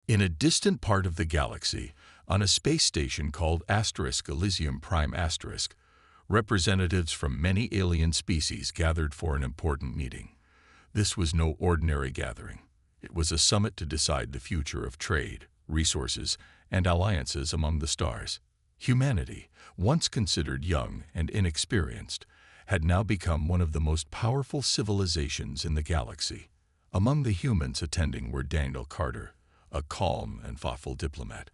In a distant part of the galaxy, on a space station called Elysium Prime Asterisk, representatives from many alien species gathered for an important meeting. This was no ordinary gathering. It was a summit to decide the future of trade, resources, and alliances among the stars. Humanity, once considered young and inexperienced, had now become one of the most powerful civilizations in the galaxy. Among the humans attending were Daniel Carter, a calm and thoughtful diplomat,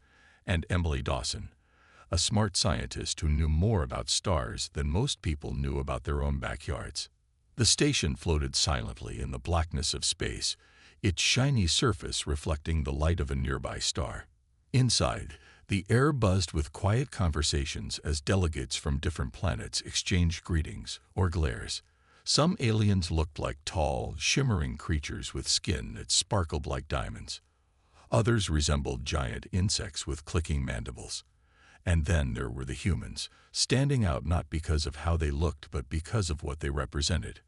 and Emily Dawson, a smart scientist who knew more about stars than most people knew about their own backyards. The station floated silently in the blackness of space, its shiny surface reflecting the light of a nearby star. Inside, the air buzzed with quiet conversations as delegates from different planets exchanged greetings or glares. Some aliens looked like tall, shimmering creatures with skin that sparkled like diamonds. Others resembled giant insects with clicking mandibles. And then there were the humans, standing out not because of how they looked but because of what they represented: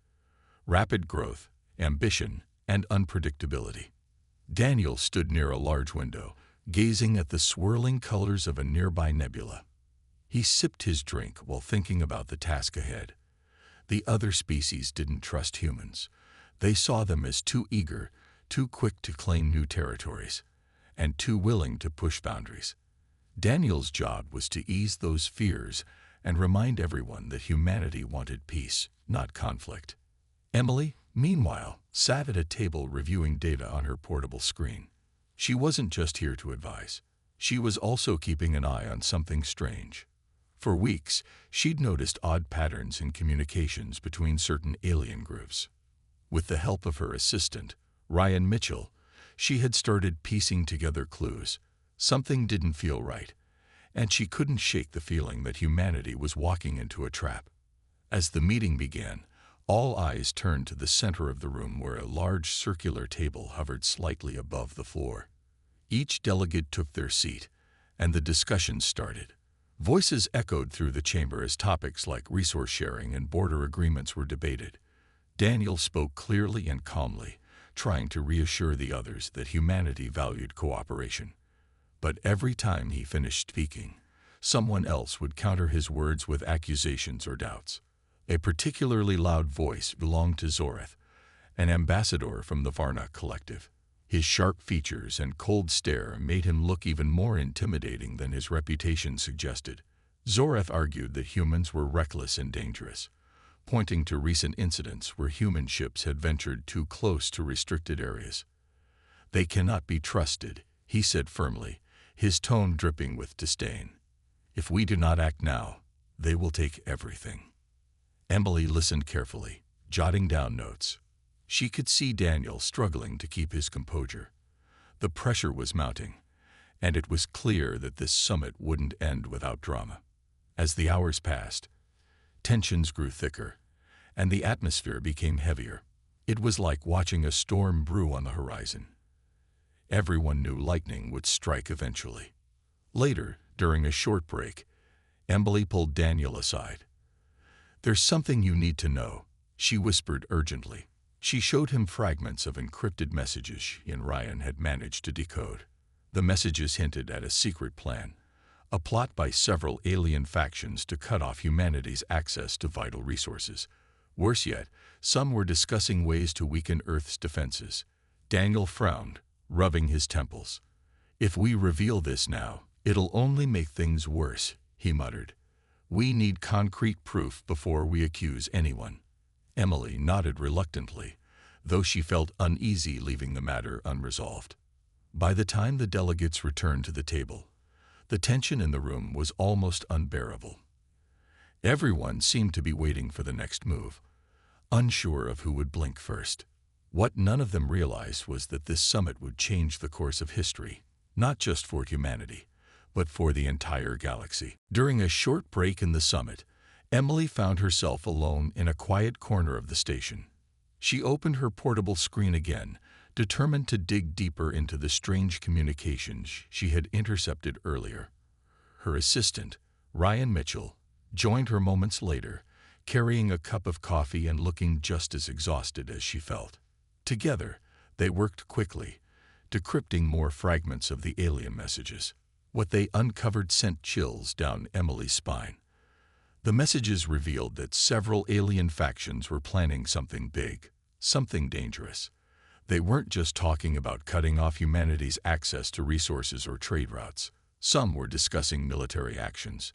rapid growth, ambition, and unpredictability. Daniel stood near a large window, gazing at the swirling colors of a nearby nebula. He sipped his drink while thinking about the task ahead. The other species didn't trust humans. They saw them as too eager, too quick to claim new territories, and too willing to push boundaries. Daniel's job was to ease those fears and remind everyone that humanity wanted peace, not conflict. Emily, meanwhile, sat at a table reviewing data on her portable screen. She wasn't just here to advise. She was also keeping an eye on something strange. For weeks, she'd noticed odd patterns in communications between certain alien groups. With the help of her assistant, Ryan Mitchell, she had started piecing together clues. Something didn't feel right, and she couldn't shake the feeling that humanity was walking into a trap. As the meeting began, all eyes turned to the center of the room where a large circular table hovered slightly above the floor. Each delegate took their seat, and the discussion started. Voices echoed through the chamber as topics like resource sharing and border agreements were debated. Daniel spoke clearly and calmly, trying to reassure the others that humanity valued cooperation. But every time he finished speaking, someone else would counter his words with accusations or doubts. A particularly loud voice belonged to Zoreth, an ambassador from the Varna Collective. His sharp features and cold stare made him look even more intimidating than his reputation suggested. Zoreth argued that humans were reckless and dangerous, pointing to recent incidents where human ships had ventured too close to restricted areas. "They cannot be trusted," he said firmly, his tone dripping with disdain. "If we do not act now, they will take everything." Emily listened carefully, jotting down notes. She could see Daniel struggling to keep his composure. The pressure was mounting, and it was clear that this summit wouldn't end without drama. As the hours passed, tensions grew thicker, and the atmosphere became heavier. It was like watching a storm brew on the horizon. Everyone knew lightning would strike eventually. Later, during a short break, Emily pulled Daniel aside. "There's something you need to know," she whispered urgently. She showed him fragments of encrypted messages she and Ryan had managed to decode. The messages hinted at a secret plan, a plot by several alien factions to cut off humanity's access to vital resources. Worse yet, some were discussing ways to weaken Earth's defenses. Daniel frowned, rubbing his temples. "If we reveal this now, it'll only make things worse," he muttered. "We need concrete proof before we accuse anyone." Emily nodded reluctantly, though she felt uneasy leaving the matter unresolved. By the time the delegates returned to the table, the tension in the room was almost unbearable. Everyone seemed to be waiting for the next move, unsure of who would blink first. What none of them realized was that this summit would change the course of history, not just for humanity, but for the entire galaxy. During a short break in the summit, Emily found herself alone in a quiet corner of the station. She opened her portable screen again, determined to dig deeper into the strange communications she had intercepted earlier. Her assistant, Ryan Mitchell, joined her moments later, carrying a cup of coffee and looking just as exhausted as she felt. Together, they worked quickly, decrypting more fragments of the alien messages. What they uncovered sent chills down Emily's spine. The messages revealed that several alien factions were planning something big, something dangerous. They weren't just talking about cutting off humanity's access to resources or trade routes. Some were discussing military actions.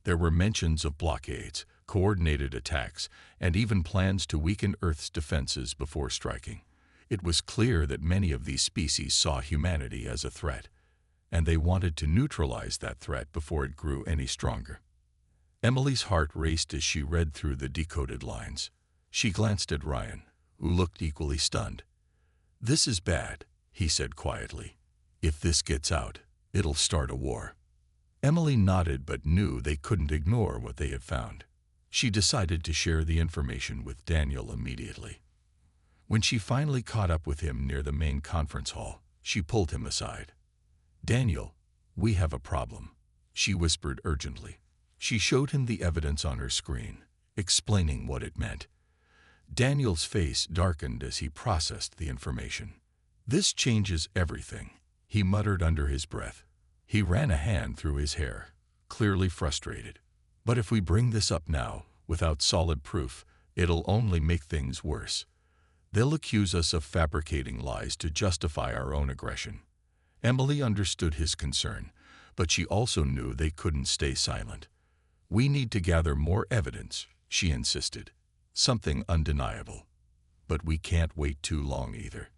There were mentions of blockades, coordinated attacks, and even plans to weaken Earth's defenses before striking. It was clear that many of these species saw humanity as a threat, and they wanted to neutralize that threat before it grew any stronger. Emily's heart raced as she read through the decoded lines. She glanced at Ryan, who looked equally stunned. "This is bad," he said quietly. "If this gets out, it'll start a war." Emily nodded but knew they couldn't ignore what they had found. She decided to share the information with Daniel immediately. When she finally caught up with him near the main conference hall, she pulled him aside. "Daniel, we have a problem," she whispered urgently. She showed him the evidence on her screen, explaining what it meant. Daniel's face darkened as he processed the information. "This changes everything," he muttered under his breath. He ran a hand through his hair, clearly frustrated. "But if we bring this up now, without solid proof, it'll only make things worse. They'll accuse us of fabricating lies to justify our own aggression." Emily understood his concern, but she also knew they couldn't stay silent. "We need to gather more evidence," she insisted. "Something undeniable. But we can't wait too long either.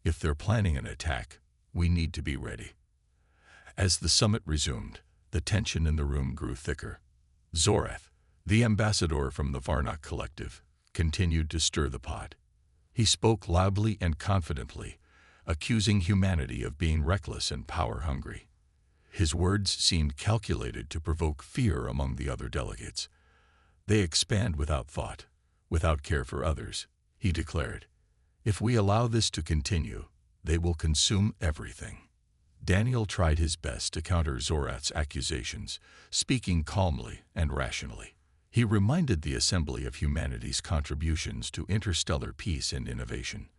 If they're planning an attack, we need to be ready." As the summit resumed, the tension in the room grew thicker. Zorath, the ambassador from the Varnock Collective, continued to stir the pot. He spoke loudly and confidently, accusing humanity of being reckless and power-hungry. His words seemed calculated to provoke fear among the other delegates. "They expand without thought, without care for others," he declared. "If we allow this to continue, they will consume everything." Daniel tried his best to counter Zorath's accusations, speaking calmly and rationally. He reminded the assembly of humanity's contributions to interstellar peace and innovation.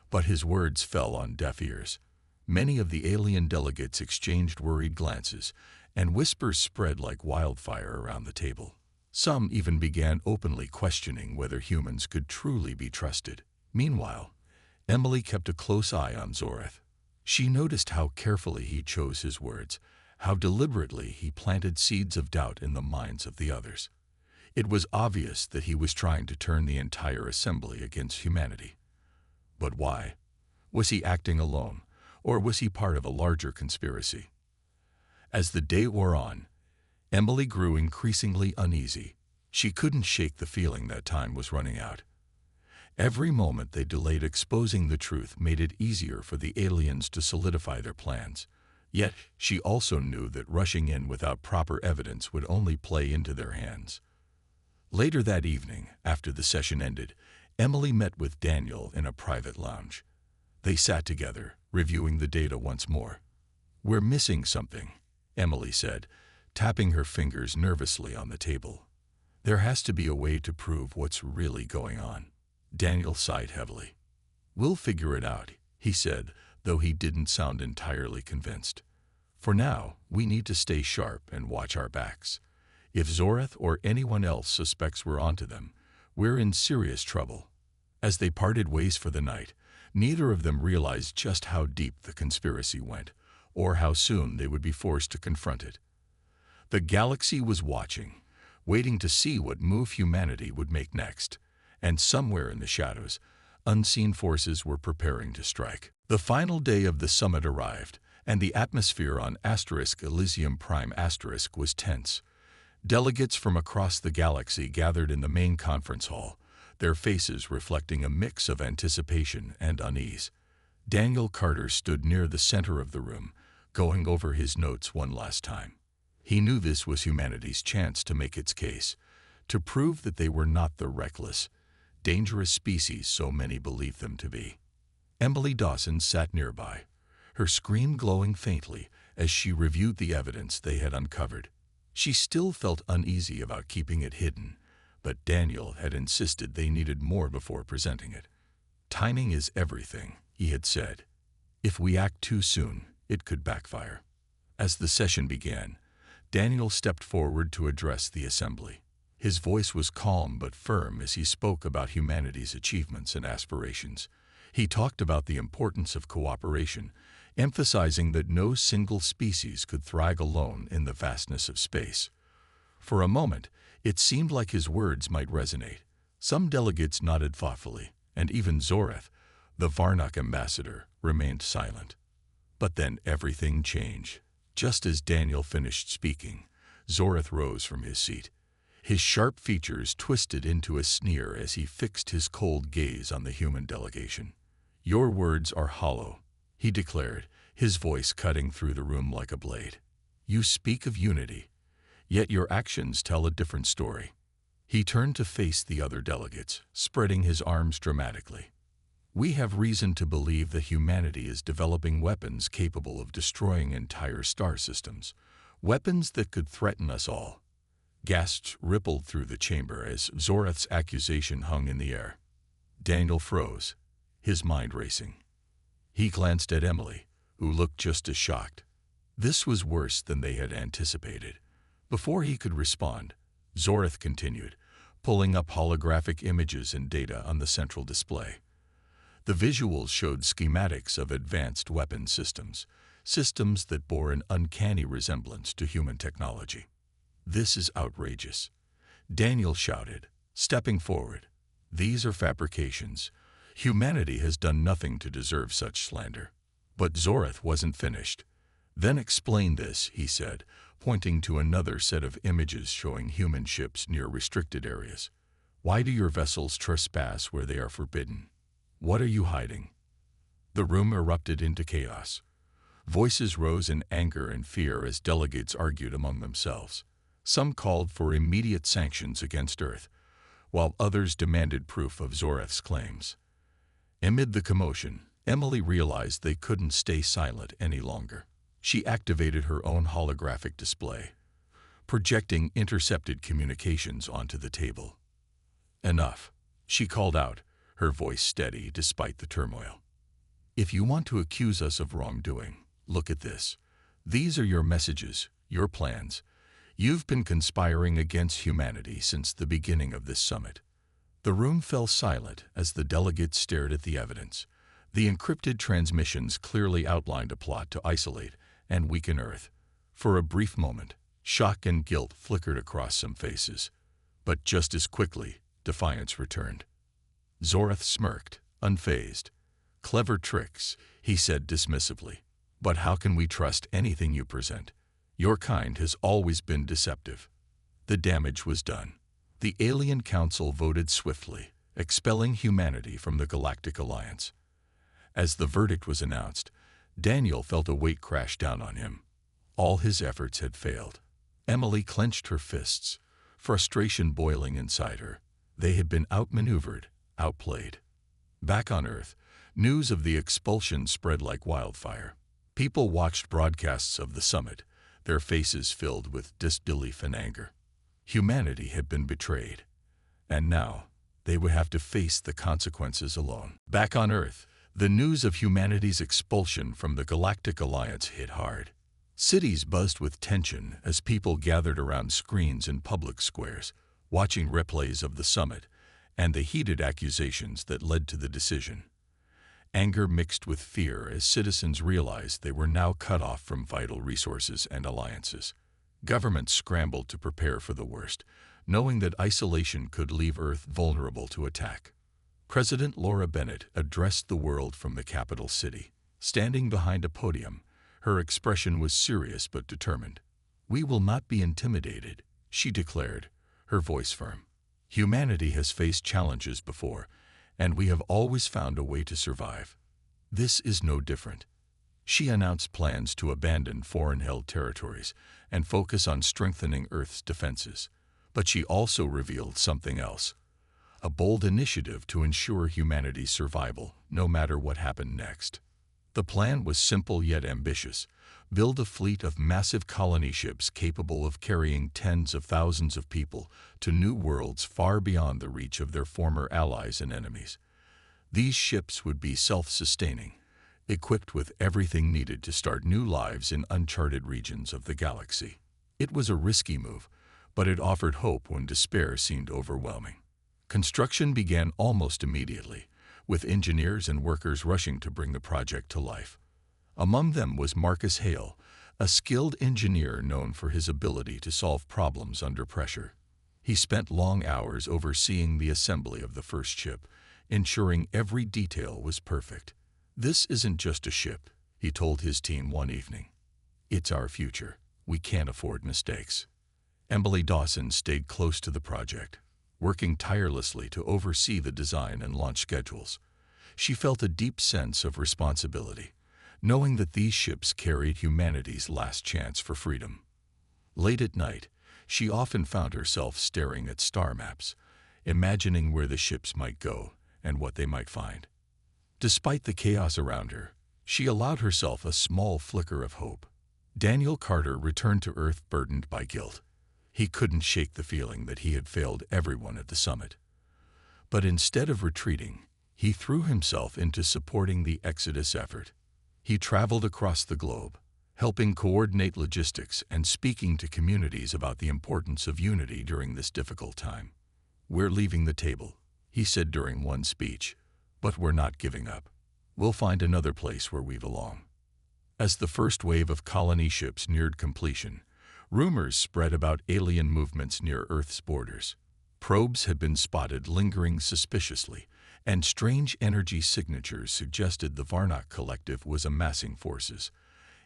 But his words fell on deaf ears. Many of the alien delegates exchanged worried glances, and whispers spread like wildfire around the table. Some even began openly questioning whether humans could truly be trusted. Meanwhile, Emily kept a close eye on Zorath. She noticed how carefully he chose his words, how deliberately he planted seeds of doubt in the minds of the others. It was obvious that he was trying to turn the entire assembly against humanity. But why? Was he acting alone, or was he part of a larger conspiracy? As the day wore on, Emily grew increasingly uneasy. She couldn't shake the feeling that time was running out. Every moment they delayed exposing the truth made it easier for the aliens to solidify their plans. Yet she also knew that rushing in without proper evidence would only play into their hands. Later that evening, after the session ended, Emily met with Daniel in a private lounge. They sat together, reviewing the data once more. "We're missing something," Emily said, tapping her fingers nervously on the table. "There has to be a way to prove what's really going on." Daniel sighed heavily. "We'll figure it out," he said, though he didn't sound entirely convinced. "For now, we need to stay sharp and watch our backs. If Zorath or anyone else suspects we're onto them, we're in serious trouble." As they parted ways for the night, neither of them realized just how deep the conspiracy went, or how soon they would be forced to confront it. The galaxy was watching, waiting to see what move humanity would make next, and somewhere in the shadows, unseen forces were preparing to strike. The final day of the summit arrived, and the atmosphere on Elysium Prime was tense. Delegates from across the galaxy gathered in the main conference hall, their faces reflecting a mix of anticipation and unease. Daniel Carter stood near the center of the room, going over his notes one last time. He knew this was humanity's chance to make its case, to prove that they were not the reckless, dangerous species so many believed them to be. Emily Dawson sat nearby, her screen glowing faintly as she reviewed the evidence they had uncovered. She still felt uneasy about keeping it hidden, but Daniel had insisted they needed more before presenting it. "Timing is everything," he had said. If we act too soon, it could backfire. As the session began, Daniel stepped forward to address the assembly. His voice was calm but firm as he spoke about humanity's achievements and aspirations. He talked about the importance of cooperation, emphasizing that no single species could thrive alone in the vastness of space. For a moment, it seemed like his words might resonate. Some delegates nodded thoughtfully, and even Zoreth, the Varnok ambassador, remained silent. But then everything changed. Just as Daniel finished speaking, Zoreth rose from his seat. His sharp features twisted into a sneer as he fixed his cold gaze on the human delegation. "Your words are hollow," he declared, his voice cutting through the room like a blade. "You speak of unity, yet your actions tell a different story." He turned to face the other delegates, spreading his arms dramatically. "We have reason to believe that humanity is developing weapons capable of destroying entire star systems, weapons that could threaten us all." Gasps rippled through the chamber as Zoreth's accusation hung in the air. Daniel froze, his mind racing. He glanced at Emily, who looked just as shocked. This was worse than they had anticipated. Before he could respond, Zoreth continued, pulling up holographic images and data on the central display. The visuals showed schematics of advanced weapon systems, systems that bore an uncanny resemblance to human technology. "This is outrageous," Daniel shouted, stepping forward. "These are fabrications. Humanity has done nothing to deserve such slander." But Zoreth wasn't finished. "Then explain this," he said, pointing to another set of images showing human ships near restricted areas. "Why do your vessels trespass where they are forbidden? What are you hiding?" The room erupted into chaos. Voices rose in anger and fear as delegates argued among themselves. Some called for immediate sanctions against Earth, while others demanded proof of Zoreth's claims. Amid the commotion, Emily realized they couldn't stay silent any longer. She activated her own holographic display, projecting intercepted communications onto the table. "Enough," she called out, her voice steady despite the turmoil. "If you want to accuse us of wrongdoing, look at this. These are your messages, your plans. You've been conspiring against humanity since the beginning of this summit." The room fell silent as the delegates stared at the evidence. The encrypted transmissions clearly outlined a plot to isolate and weaken Earth. For a brief moment, shock and guilt flickered across some faces. But just as quickly, defiance returned. Zoreth smirked, unfazed. "Clever tricks," he said dismissively. "But how can we trust anything you present? Your kind has always been deceptive." The damage was done. The Alien Council voted swiftly, expelling humanity from the Galactic Alliance. As the verdict was announced, Daniel felt a weight crash down on him. All his efforts had failed. Emily clenched her fists, frustration boiling inside her. They had been outmaneuvered, outplayed. Back on Earth, news of the expulsion spread like wildfire. People watched broadcasts of the summit, their faces filled with disbelief and anger. Humanity had been betrayed, and now they would have to face the consequences alone. Back on Earth, the news of humanity's expulsion from the Galactic Alliance hit hard. Cities buzzed with tension as people gathered around screens in public squares, watching replays of the summit and the heated accusations that led to the decision. Anger mixed with fear as citizens realized they were now cut off from vital resources and alliances. Governments scrambled to prepare for the worst, knowing that isolation could leave Earth vulnerable to attack. President Laura Bennett addressed the world from the capital city. Standing behind a podium, her expression was serious but determined. "We will not be intimidated," she declared, her voice firm. "Humanity has faced challenges before, and we have always found a way to survive. This is no different." She announced plans to abandon foreign-held territories and focus on strengthening Earth's defenses. But she also revealed something else: a bold initiative to ensure humanity's survival, no matter what happened next. The plan was simple yet ambitious: build a fleet of massive colony ships capable of carrying tens of thousands of people to new worlds far beyond the reach of their former allies and enemies. These ships would be self-sustaining, equipped with everything needed to start new lives in uncharted regions of the galaxy. It was a risky move, but it offered hope when despair seemed overwhelming. Construction began almost immediately, with engineers and workers rushing to bring the project to life. Among them was Marcus Hale, a skilled engineer known for his ability to solve problems under pressure. He spent long hours overseeing the assembly of the first ship, ensuring every detail was perfect. "This isn't just a ship," he told his team one evening. "It's our future. We can't afford mistakes." Emily Dawson stayed close to the project, working tirelessly to oversee the design and launch schedules. She felt a deep sense of responsibility, knowing that these ships carried humanity's last chance for freedom. Late at night, she often found herself staring at star maps, imagining where the ships might go and what they might find. Despite the chaos around her, she allowed herself a small flicker of hope. Daniel Carter returned to Earth burdened by guilt. He couldn't shake the feeling that he had failed everyone at the summit. But instead of retreating, he threw himself into supporting the Exodus effort. He traveled across the globe, helping coordinate logistics and speaking to communities about the importance of unity during this difficult time. "We're leaving the table," he said during one speech, "but we're not giving up. We'll find another place where we belong." As the first wave of colony ships neared completion, rumors spread about alien movements near Earth's borders. Probes had been spotted lingering suspiciously, and strange energy signatures suggested the Varnock Collective was amassing forces.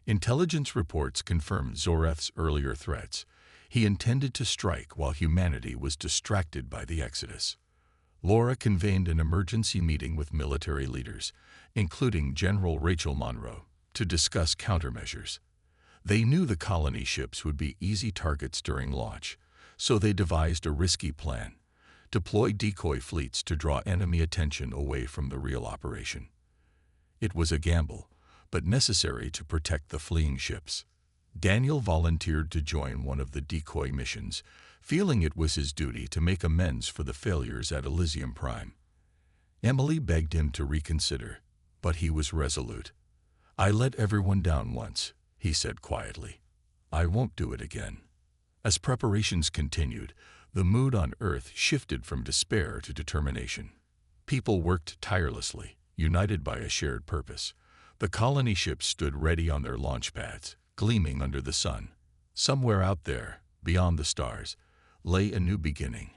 Intelligence reports confirmed Zoreth's earlier threats. He intended to strike while humanity was distracted by the Exodus. Laura convened an emergency meeting with military leaders, including General Rachel Monroe, to discuss countermeasures. They knew the colony ships would be easy targets during launch, so they devised a risky plan: deploy decoy fleets to draw enemy attention away from the real operation. It was a gamble, but necessary to protect the fleeing ships. Daniel volunteered to join one of the decoy missions, feeling it was his duty to make amends for the failures at Elysium Prime. Emily begged him to reconsider, but he was resolute. "I let everyone down once," he said quietly. "I won't do it again." As preparations continued, the mood on Earth shifted from despair to determination. People worked tirelessly, united by a shared purpose. The colony ships stood ready on their launch pads, gleaming under the sun. Somewhere out there, beyond the stars, lay a new beginning,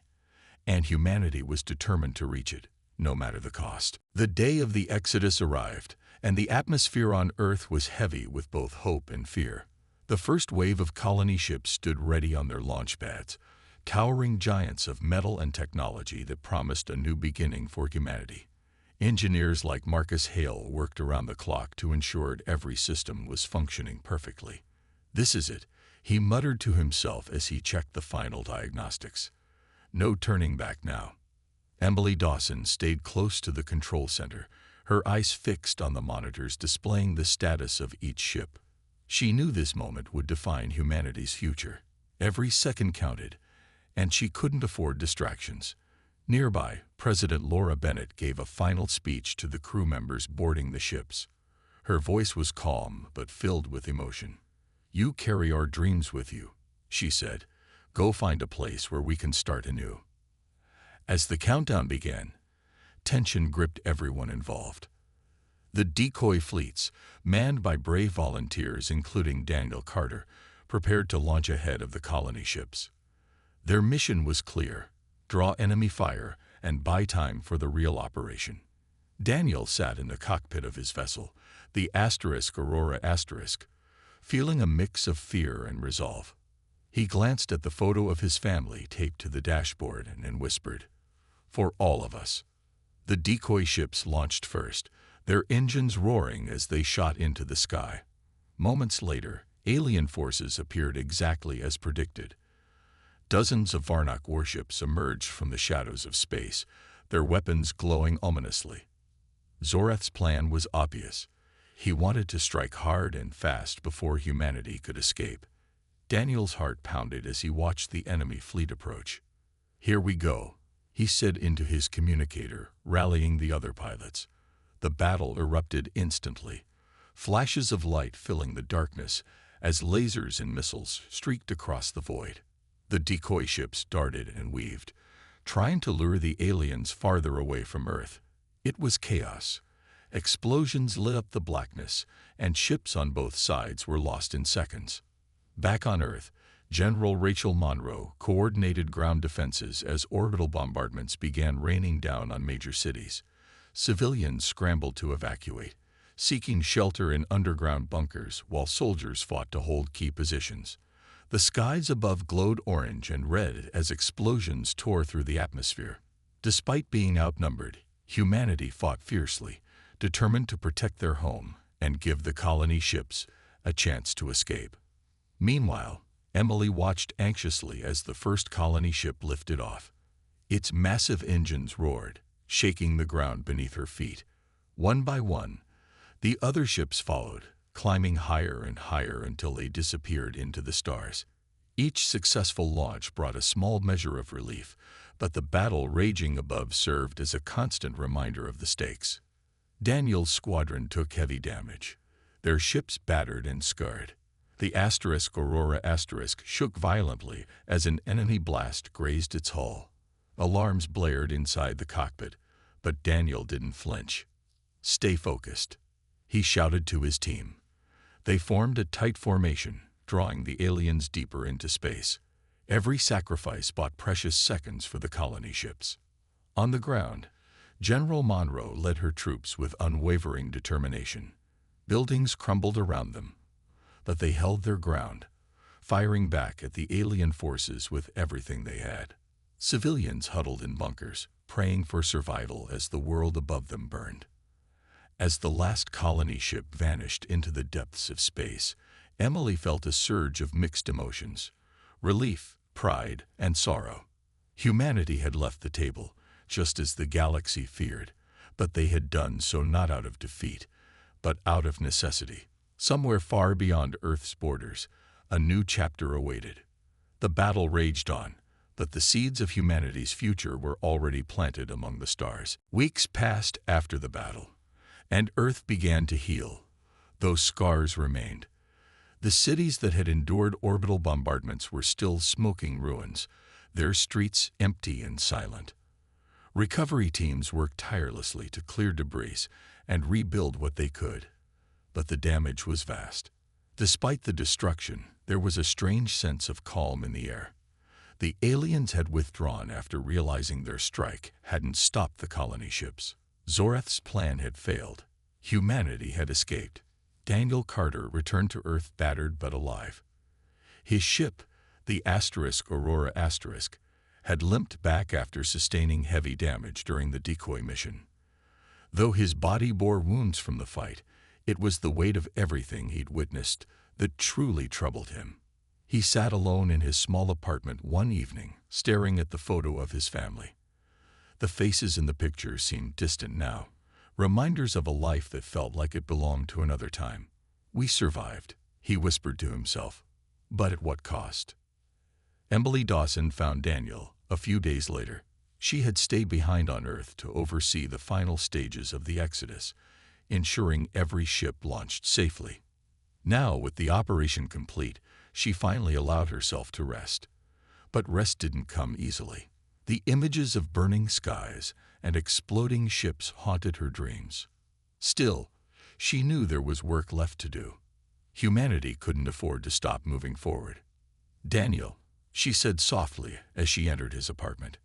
and humanity was determined to reach it, no matter the cost. The day of the Exodus arrived, and the atmosphere on Earth was heavy with both hope and fear. The first wave of colony ships stood ready on their launch pads, towering giants of metal and technology that promised a new beginning for humanity. Engineers like Marcus Hale worked around the clock to ensure every system was functioning perfectly. "This is it," he muttered to himself as he checked the final diagnostics. No turning back now. Emily Dawson stayed close to the control center, her eyes fixed on the monitors displaying the status of each ship. She knew this moment would define humanity's future. Every second counted, and she couldn't afford distractions. Nearby, President Laura Bennett gave a final speech to the crew members boarding the ships. Her voice was calm but filled with emotion. "You carry our dreams with you," she said. "Go find a place where we can start anew." As the countdown began, tension gripped everyone involved. The decoy fleets, manned by brave volunteers including Daniel Carter, prepared to launch ahead of the colony ships. Their mission was clear: draw enemy fire and buy time for the real operation. Daniel sat in the cockpit of his vessel, the Aurora *, feeling a mix of fear and resolve. He glanced at the photo of his family taped to the dashboard and whispered, "For all of us." The decoy ships launched first, their engines roaring as they shot into the sky. Moments later, alien forces appeared exactly as predicted. Dozens of Varnock warships emerged from the shadows of space, their weapons glowing ominously. Zoreth's plan was obvious. He wanted to strike hard and fast before humanity could escape. Daniel's heart pounded as he watched the enemy fleet approach. "Here we go," he said into his communicator, rallying the other pilots. The battle erupted instantly. flashes of light filling the darkness as lasers and missiles streaked across the void. The decoy ships darted and weaved, trying to lure the aliens farther away from Earth. It was chaos. Explosions lit up the blackness, and ships on both sides were lost in seconds. Back on Earth, General Rachel Monroe coordinated ground defenses as orbital bombardments began raining down on major cities. Civilians scrambled to evacuate, seeking shelter in underground bunkers while soldiers fought to hold key positions. The skies above glowed orange and red as explosions tore through the atmosphere. Despite being outnumbered, humanity fought fiercely, determined to protect their home and give the colony ships a chance to escape. Meanwhile, Emily watched anxiously as the first colony ship lifted off. Its massive engines roared, shaking the ground beneath her feet. One by one, the other ships followed, climbing higher and higher until they disappeared into the stars. Each successful launch brought a small measure of relief, but the battle raging above served as a constant reminder of the stakes. Daniel's squadron took heavy damage, their ships battered and scarred. The Aurora shook violently as an enemy blast grazed its hull. Alarms blared inside the cockpit, but Daniel didn't flinch. "Stay focused," he shouted to his team. They formed a tight formation, drawing the aliens deeper into space. Every sacrifice bought precious seconds for the colony ships. On the ground, General Monroe led her troops with unwavering determination. Buildings crumbled around them, but they held their ground, firing back at the alien forces with everything they had. Civilians huddled in bunkers, praying for survival as the world above them burned. As the last colony ship vanished into the depths of space, Emily felt a surge of mixed emotions: relief, pride, and sorrow. Humanity had left the table, just as the galaxy feared, but they had done so not out of defeat, but out of necessity. Somewhere far beyond Earth's borders, a new chapter awaited. The battle raged on, but the seeds of humanity's future were already planted among the stars. Weeks passed after the battle, and Earth began to heal, though scars remained. The cities that had endured orbital bombardments were still smoking ruins, their streets empty and silent. Recovery teams worked tirelessly to clear debris and rebuild what they could, but the damage was vast. Despite the destruction, there was a strange sense of calm in the air. The aliens had withdrawn after realizing their strike hadn't stopped the colony ships. Zorath's plan had failed. Humanity had escaped. Daniel Carter returned to Earth battered but alive. His ship, the Aurora had limped back after sustaining heavy damage during the decoy mission. Though his body bore wounds from the fight, it was the weight of everything he'd witnessed that truly troubled him. He sat alone in his small apartment one evening, staring at the photo of his family. The faces in the picture seemed distant now, reminders of a life that felt like it belonged to another time. "We survived," he whispered to himself, "but at what cost?" Emily Dawson found Daniel a few days later. She had stayed behind on Earth to oversee the final stages of the exodus, ensuring every ship launched safely. Now, with the operation complete, she finally allowed herself to rest. But rest didn't come easily. The images of burning skies and exploding ships haunted her dreams. Still, she knew there was work left to do. Humanity couldn't afford to stop moving forward. "Daniel," she said softly as she entered his apartment.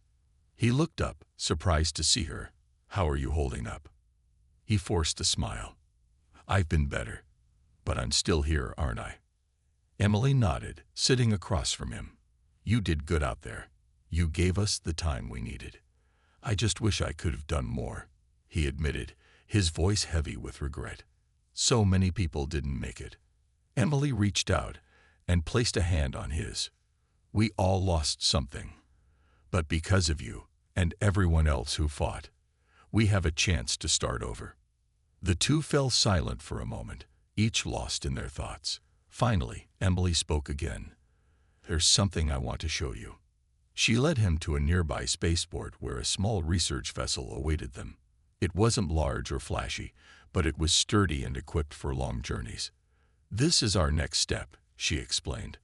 He looked up, surprised to see her. "How are you holding up?" He forced a smile. "I've been better, but I'm still here, aren't I?" Emily nodded, sitting across from him. "You did good out there. You gave us the time we needed. I just wish I could have done more," he admitted, his voice heavy with regret. "So many people didn't make it." Emily reached out and placed a hand on his. "We all lost something. But because of you and everyone else who fought, we have a chance to start over." The two fell silent for a moment, each lost in their thoughts. Finally, Emily spoke again. "There's something I want to show you." She led him to a nearby spaceport where a small research vessel awaited them. It wasn't large or flashy, but it was sturdy and equipped for long journeys. "This is our next step," she explained.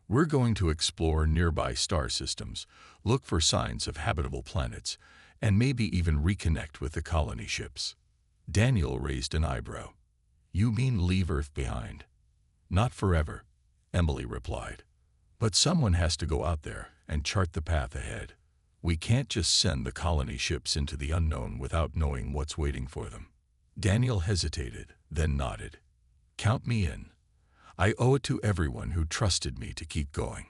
"We're going to explore nearby star systems, look for signs of habitable planets, and maybe even reconnect with the colony ships." Daniel raised an eyebrow. "You mean leave Earth behind?" "Not forever," Emily replied. "But someone has to go out there and chart the path ahead. We can't just send the colony ships into the unknown without knowing what's waiting for them." Daniel hesitated, then nodded. "Count me in. I owe it to everyone who trusted me to keep going."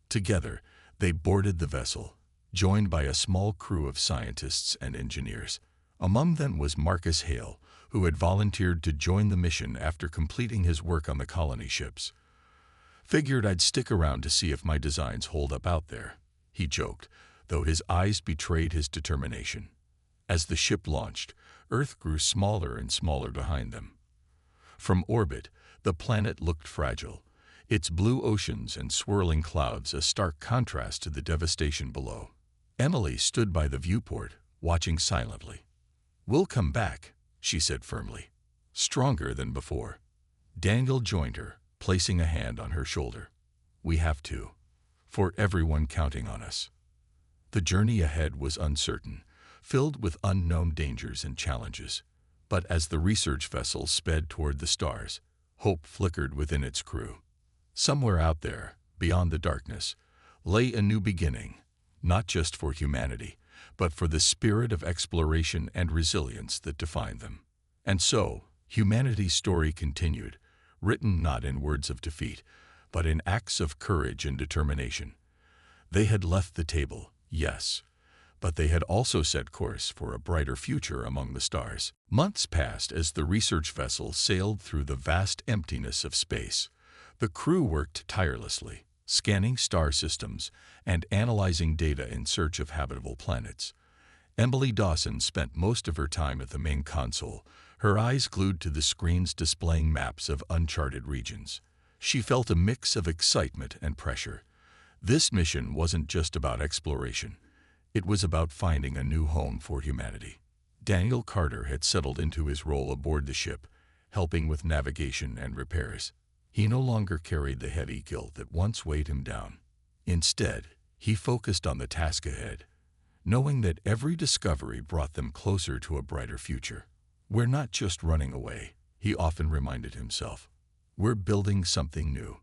Together, they boarded the vessel, joined by a small crew of scientists and engineers. Among them was Marcus Hale, who had volunteered to join the mission after completing his work on the colony ships. "Figured I'd stick around to see if my designs hold up out there," he joked, though his eyes betrayed his determination. As the ship launched, Earth grew smaller and smaller behind them. From orbit, the planet looked fragile, its blue oceans and swirling clouds a stark contrast to the devastation below. Emily stood by the viewport, watching silently. "We'll come back," she said firmly, stronger than before. Daniel joined her, placing a hand on her shoulder. "We have to, for everyone counting on us." The journey ahead was uncertain, filled with unknown dangers and challenges. But as the research vessel sped toward the stars, hope flickered within its crew. Somewhere out there, beyond the darkness, lay a new beginning, not just for humanity, but for the spirit of exploration and resilience that defined them. And so, humanity's story continued, written not in words of defeat, but in acts of courage and determination. They had left the table, yes, but they had also set course for a brighter future among the stars. Months passed as the research vessel sailed through the vast emptiness of space. The crew worked tirelessly, scanning star systems and analyzing data in search of habitable planets. Emily Dawson spent most of her time at the main console, her eyes glued to the screens displaying maps of uncharted regions. She felt a mix of excitement and pressure. This mission wasn't just about exploration. It was about finding a new home for humanity. Daniel Carter had settled into his role aboard the ship, helping with navigation and repairs. He no longer carried the heavy guilt that once weighed him down. Instead, he focused on the task ahead, knowing that every discovery brought them closer to a brighter future. "We're not just running away," he often reminded himself. "We're building something new."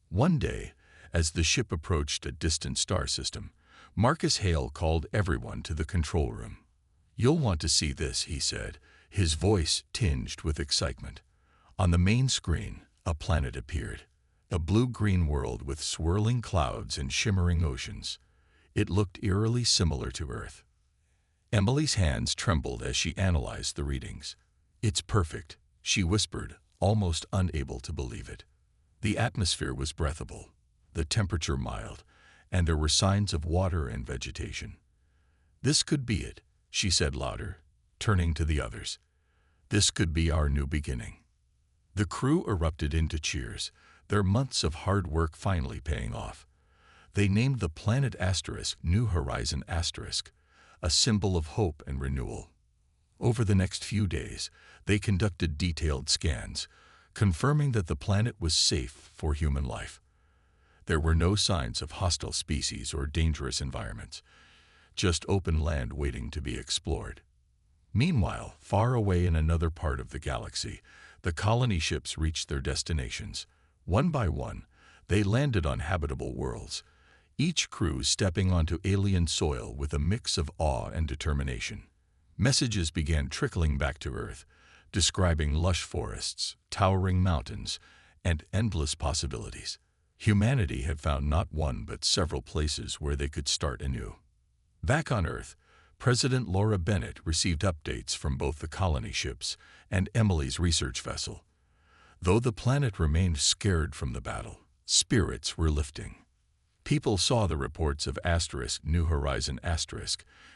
One day, as the ship approached a distant star system, Marcus Hale called everyone to the control room. "You'll want to see this," he said, his voice tinged with excitement. On the main screen, a planet appeared, a blue-green world with swirling clouds and shimmering oceans. It looked eerily similar to Earth. Emily's hands trembled as she analyzed the readings. "It's perfect," she whispered, almost unable to believe it. The atmosphere was breathable, the temperature mild, and there were signs of water and vegetation. "This could be it," she said louder, turning to the others. "This could be our new beginning." The crew erupted into cheers, their months of hard work finally paying off. They named the planet New Horizon *, a symbol of hope and renewal. Over the next few days, they conducted detailed scans, confirming that the planet was safe for human life. There were no signs of hostile species or dangerous environments, just open land waiting to be explored. Meanwhile, far away in another part of the galaxy, the colony ships reached their destinations. One by one, they landed on habitable worlds, each crew stepping onto alien soil with a mix of awe and determination. Messages began trickling back to Earth, describing lush forests, towering mountains, and endless possibilities. Humanity had found not one but several places where they could start anew. Back on Earth, President Laura Bennett received updates from both the colony ships and Emily's research vessel. Though the planet remained scared from the battle, spirits were lifting. People saw the reports of New Horizon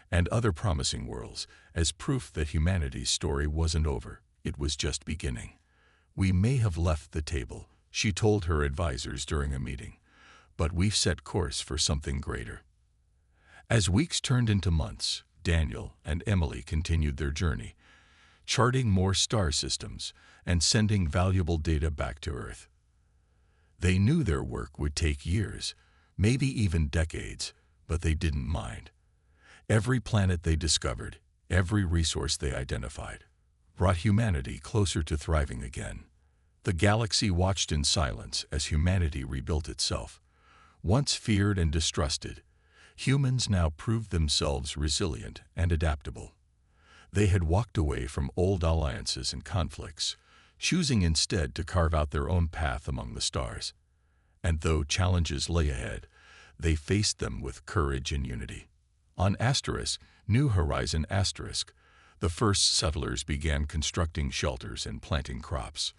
and other promising worlds as proof that humanity's story wasn't over, it was just beginning. "We may have left the table," she told her advisors during a meeting, "but we've set course for something greater." As weeks turned into months, Daniel and Emily continued their journey, charting more star systems and sending valuable data back to Earth. They knew their work would take years, maybe even decades, but they didn't mind. Every planet they discovered, every resource they identified, brought humanity closer to thriving again. The galaxy watched in silence as humanity rebuilt itself. Once feared and distrusted, humans now proved themselves resilient and adaptable. They had walked away from old alliances and conflicts, choosing instead to carve out their own path among the stars. And though challenges lay ahead, they faced them with courage and unity. On New Horizon Asterisk, the first settlers began constructing shelters and planting crops.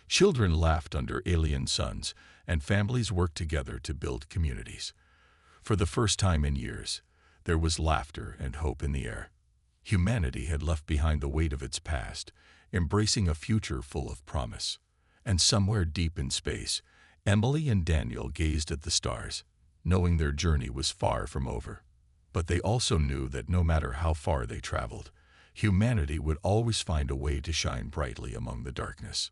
Children laughed under alien suns, and families worked together to build communities. For the first time in years, there was laughter and hope in the air. Humanity had left behind the weight of its past, embracing a future full of promise. And somewhere deep in space, Emily and Daniel gazed at the stars, knowing their journey was far from over. But they also knew that no matter how far they traveled, humanity would always find a way to shine brightly among the darkness.